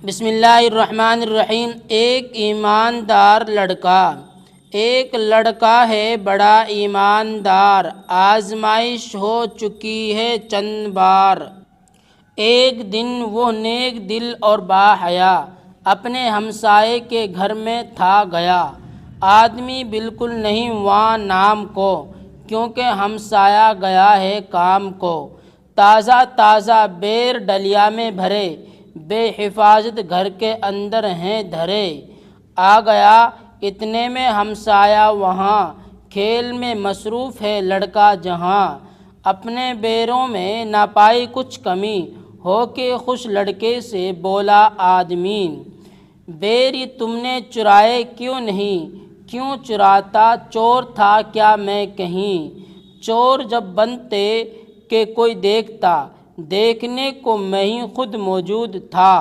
बिस्मिल्लाहिर्रहमानिर्रहीम। एक लड़का है बड़ा ईमानदार, आजमाइश हो चुकी है चंद बार। एक दिन वो नेक दिल और बाहया अपने हमसाये के घर में था गया। आदमी बिल्कुल नहीं वहाँ नाम को, क्योंकि हमसाया गया है काम को। ताज़ा ताज़ा बेर डलिया में भरे, बेहिफाजत घर के अंदर हैं धरे। आ गया इतने में हमसाया वहाँ, खेल में मसरूफ़ है लड़का जहाँ। अपने बेरों में ना पाई कुछ कमी, हो के खुश लड़के से बोला आदमी। बेर ये तुमने चुराए क्यों नहीं, क्यों चुराता, चोर था क्या मैं कहीं। चोर जब बनते कि कोई देखता, देखने को मैं ही खुद मौजूद था।